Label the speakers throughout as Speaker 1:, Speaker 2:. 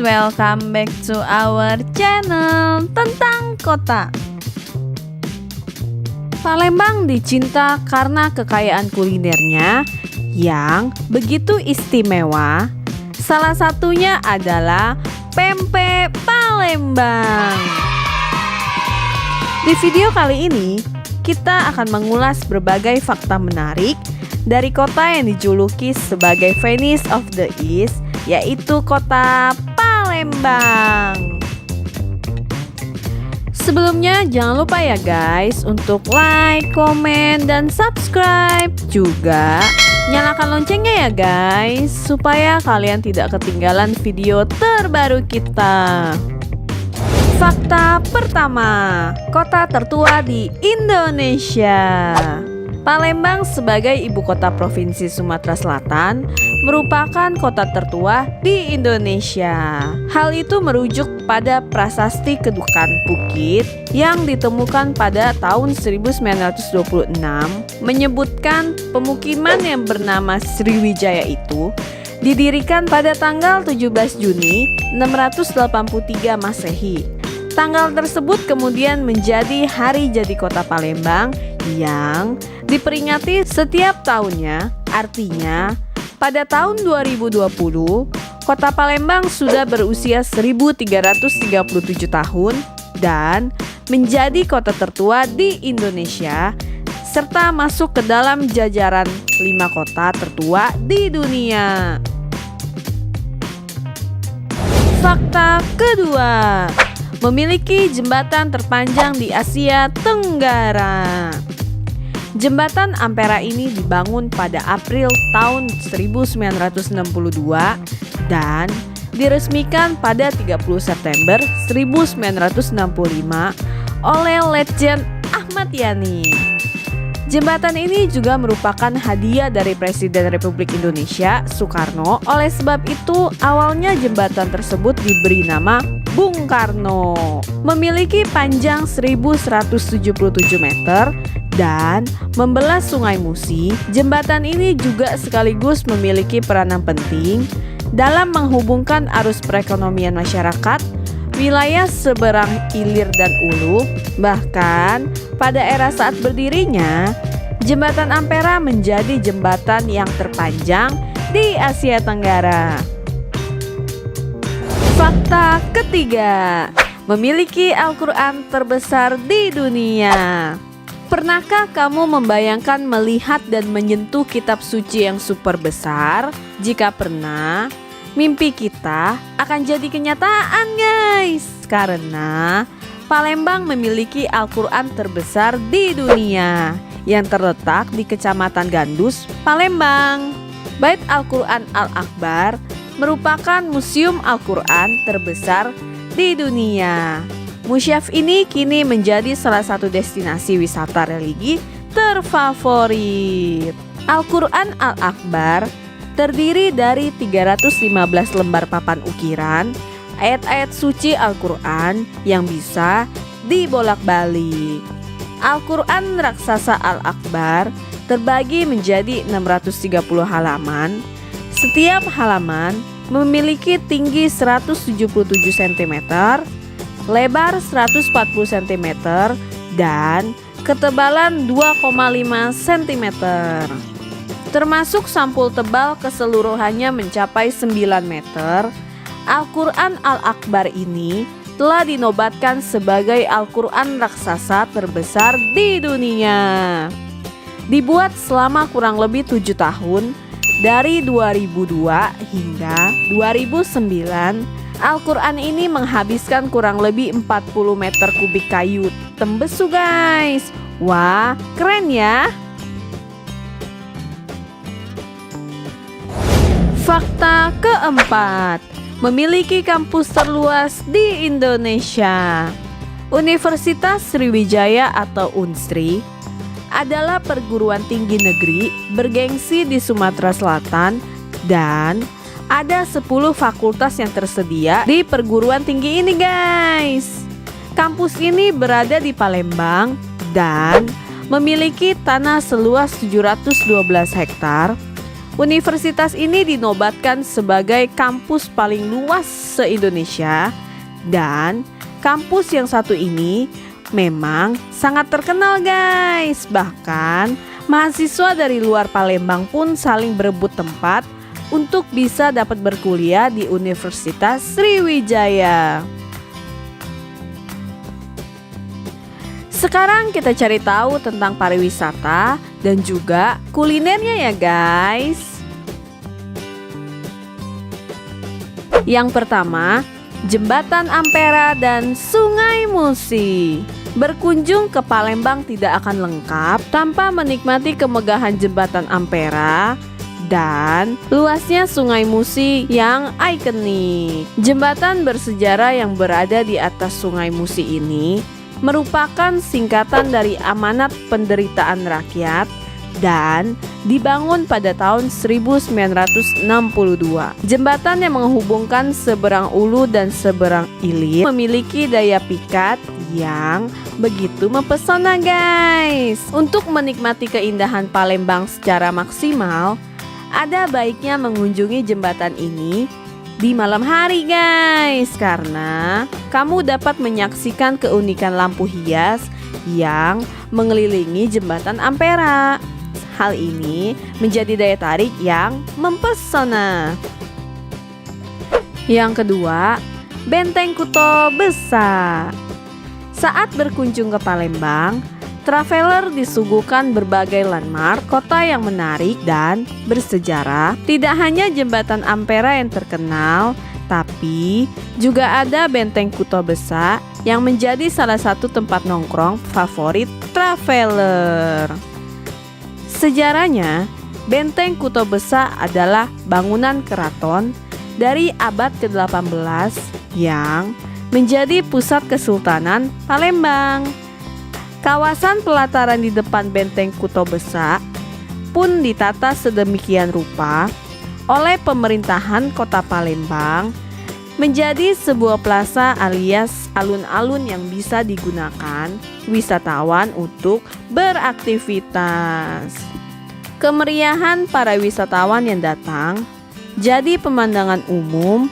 Speaker 1: welcome back to our channel tentang kota. Palembang dicinta karena kekayaan kulinernya yang begitu istimewa. Salah satunya adalah pempek Palembang. Di video kali ini, kita akan mengulas berbagai fakta menarik dari kota yang dijuluki sebagai Venice of the East, yaitu kota Palembang. Sebelumnya jangan lupa ya guys untuk like, komen, dan subscribe. Juga nyalakan loncengnya ya guys, supaya kalian tidak ketinggalan video terbaru kita. Fakta pertama, kota tertua di Indonesia. Palembang sebagai ibu kota provinsi Sumatera Selatan merupakan kota tertua di Indonesia. Hal itu merujuk pada prasasti Kedukan Bukit yang ditemukan pada tahun 1926, menyebutkan pemukiman yang bernama Sriwijaya itu didirikan pada tanggal 17 Juni 683 Masehi. Tanggal tersebut kemudian menjadi hari jadi kota Palembang yang diperingati setiap tahunnya. Artinya pada tahun 2020 kota Palembang sudah berusia 1337 tahun dan menjadi kota tertua di Indonesia serta masuk ke dalam jajaran 5 kota tertua di dunia. Fakta kedua, memiliki jembatan terpanjang di Asia Tenggara. Jembatan Ampera ini dibangun pada April tahun 1962 dan diresmikan pada 30 September 1965 oleh Letjen Ahmad Yani. Jembatan ini juga merupakan hadiah dari Presiden Republik Indonesia Soekarno. Oleh sebab itu, awalnya jembatan tersebut diberi nama Bung Karno. Memiliki panjang 1177 meter dan membelah Sungai Musi. Jembatan ini juga sekaligus memiliki peranan penting dalam menghubungkan arus perekonomian masyarakat wilayah seberang hilir dan hulu. Bahkan pada era saat berdirinya, jembatan Ampera menjadi jembatan yang terpanjang di Asia Tenggara. Fakta ketiga, memiliki Al-Quran terbesar di dunia. Pernahkah kamu membayangkan melihat dan menyentuh kitab suci yang super besar? Jika pernah, mimpi kita akan jadi kenyataan guys, karena Palembang memiliki Al-Quran terbesar di dunia yang terletak di Kecamatan Gandus, Palembang. Bait Al-Quran Al-Akbar merupakan museum Al-Quran terbesar di dunia. Museum ini kini menjadi salah satu destinasi wisata religi terfavorit. Al-Quran Al-Akbar terdiri dari 315 lembar papan ukiran ayat-ayat suci Al-Quran yang bisa dibolak-balik. Al-Quran Raksasa Al-Akbar terbagi menjadi 630 halaman. Setiap halaman memiliki tinggi 177 cm, lebar 140 cm, dan ketebalan 2,5 cm. Termasuk sampul tebal keseluruhannya mencapai 9 meter. Al-Quran Al-Akbar ini telah dinobatkan sebagai Al-Quran raksasa terbesar di dunia. Dibuat selama kurang lebih 7 tahun, dari 2002 hingga 2009, Al-Quran ini menghabiskan kurang lebih 40 meter kubik kayu tembesu guys. Wah, keren ya. Fakta keempat, memiliki kampus terluas di Indonesia. Universitas Sriwijaya atau Unsri adalah perguruan tinggi negeri bergengsi di Sumatera Selatan dan ada 10 fakultas yang tersedia di perguruan tinggi ini guys. Kampus ini berada di Palembang dan memiliki tanah seluas 712 hektar, Universitas ini dinobatkan sebagai kampus paling luas se-Indonesia, dan kampus yang satu ini memang sangat terkenal guys. Bahkan mahasiswa dari luar Palembang pun saling berebut tempat untuk bisa dapat berkuliah di Universitas Sriwijaya. Sekarang kita cari tahu tentang pariwisata dan juga kulinernya ya guys. Yang pertama, Jembatan Ampera dan Sungai Musi. Berkunjung ke Palembang tidak akan lengkap tanpa menikmati kemegahan Jembatan Ampera dan luasnya Sungai Musi yang ikonik. Jembatan bersejarah yang berada di atas Sungai Musi ini merupakan singkatan dari amanat penderitaan rakyat dan dibangun pada tahun 1962. Jembatan yang menghubungkan seberang ulu dan seberang ilir memiliki daya pikat yang begitu mempesona guys. Untuk menikmati keindahan Palembang secara maksimal, ada baiknya mengunjungi jembatan ini di malam hari guys, karena kamu dapat menyaksikan keunikan lampu hias yang mengelilingi Jembatan Ampera. Hal ini menjadi daya tarik yang mempesona. Yang kedua, Benteng Kuto Besar. Saat berkunjung ke Palembang, traveler disuguhkan berbagai landmark kota yang menarik dan bersejarah. Tidak hanya Jembatan Ampera yang terkenal, tapi juga ada Benteng Kuto Besar yang menjadi salah satu tempat nongkrong favorit traveler. Sejarahnya, Benteng Kuto Besar adalah bangunan keraton dari abad ke-18 yang menjadi pusat Kesultanan Palembang. Kawasan pelataran di depan Benteng Kuto Besar pun ditata sedemikian rupa oleh pemerintahan Kota Palembang menjadi sebuah plaza alias alun-alun yang bisa digunakan wisatawan untuk beraktivitas. Kemeriahan para wisatawan yang datang jadi pemandangan umum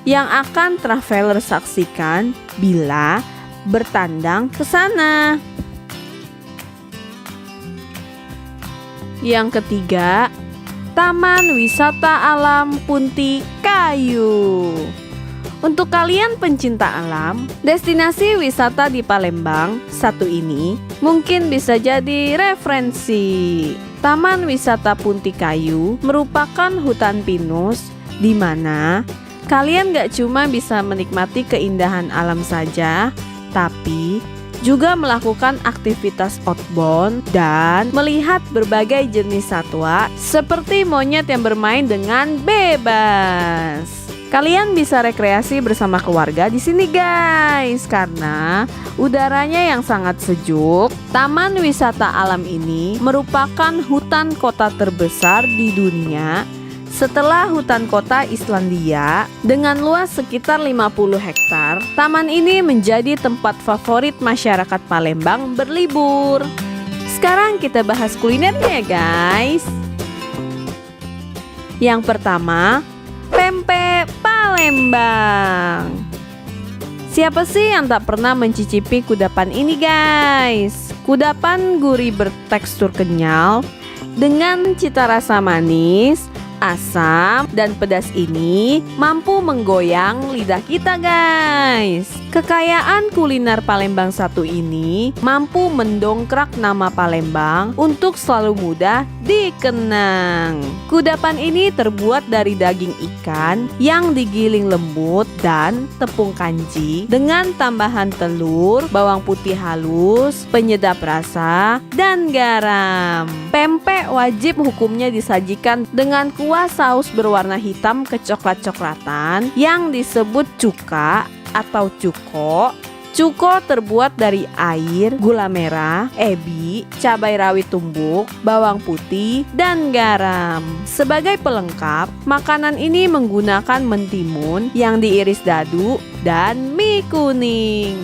Speaker 1: yang akan traveler saksikan bila bertandang ke sana. Yang ketiga, Taman Wisata Alam Punti Kayu. Untuk kalian pencinta alam, destinasi wisata di Palembang satu ini mungkin bisa jadi referensi. Taman Wisata Punti Kayu merupakan hutan pinus di mana kalian gak cuma bisa menikmati keindahan alam saja, tapi juga melakukan aktivitas outbound dan melihat berbagai jenis satwa seperti monyet yang bermain dengan bebas. Kalian bisa rekreasi bersama keluarga di sini guys, karena udaranya yang sangat sejuk. Taman wisata alam ini merupakan hutan kota terbesar di dunia setelah hutan kota Islandia dengan luas sekitar 50 hektar. Taman ini menjadi tempat favorit masyarakat Palembang berlibur. Sekarang kita bahas kulinernya ya guys. Yang pertama, pempek Palembang. Siapa sih yang tak pernah mencicipi kudapan ini guys? Kudapan gurih bertekstur kenyal dengan cita rasa manis, asam, dan pedas ini mampu menggoyang lidah kita guys. Kekayaan kuliner Palembang satu ini mampu mendongkrak nama Palembang untuk selalu mudah dikenang. Kudapan ini terbuat dari daging ikan yang digiling lembut dan tepung kanji dengan tambahan telur, bawang putih halus, penyedap rasa, dan garam. Pempek wajib hukumnya disajikan dengan kuah saus berwarna hitam kecoklat-coklatan yang disebut cuka atau cuko. Cuko terbuat dari air, gula merah, ebi, cabai rawit tumbuk, bawang putih, dan garam. Sebagai pelengkap, makanan ini menggunakan mentimun yang diiris dadu dan mie kuning.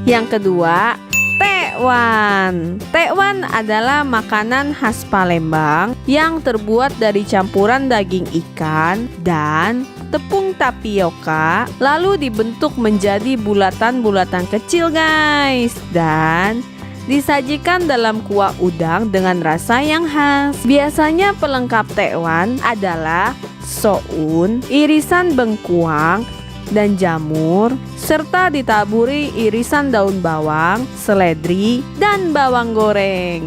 Speaker 1: Yang kedua, teh tekwan. Tekwan adalah makanan khas Palembang yang terbuat dari campuran daging ikan dan tepung tapioka, lalu dibentuk menjadi bulatan-bulatan kecil guys, dan disajikan dalam kuah udang dengan rasa yang khas. Biasanya pelengkap tekwan adalah soun, irisan bengkuang, dan jamur, serta ditaburi irisan daun bawang, seledri, dan bawang goreng.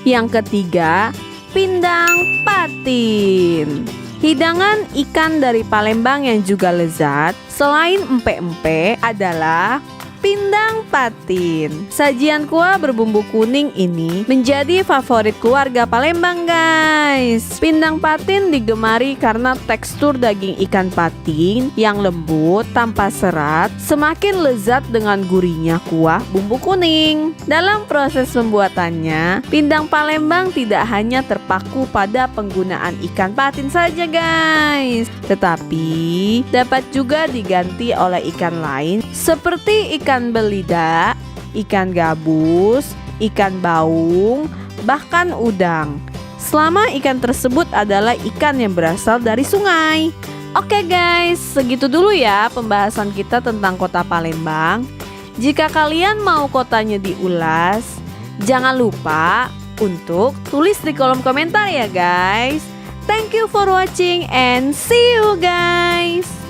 Speaker 1: Yang ketiga, pindang patin. Hidangan ikan dari Palembang yang juga lezat selain empek-empek adalah pindang patin. Sajian kuah berbumbu kuning ini menjadi favorit keluarga Palembang guys. Pindang patin digemari karena tekstur daging ikan patin yang lembut tanpa serat semakin lezat dengan gurihnya kuah bumbu kuning. Dalam proses pembuatannya, pindang Palembang tidak hanya terpaku pada penggunaan ikan patin saja guys, tetapi dapat juga diganti oleh ikan lain seperti ikan belida, ikan gabus, ikan baung, bahkan udang. Selama ikan tersebut adalah ikan yang berasal dari sungai. Oke guys, segitu dulu ya pembahasan kita tentang kota Palembang. Jika kalian mau kotanya diulas, jangan lupa untuk tulis di kolom komentar ya guys. Thank you for watching and see you guys.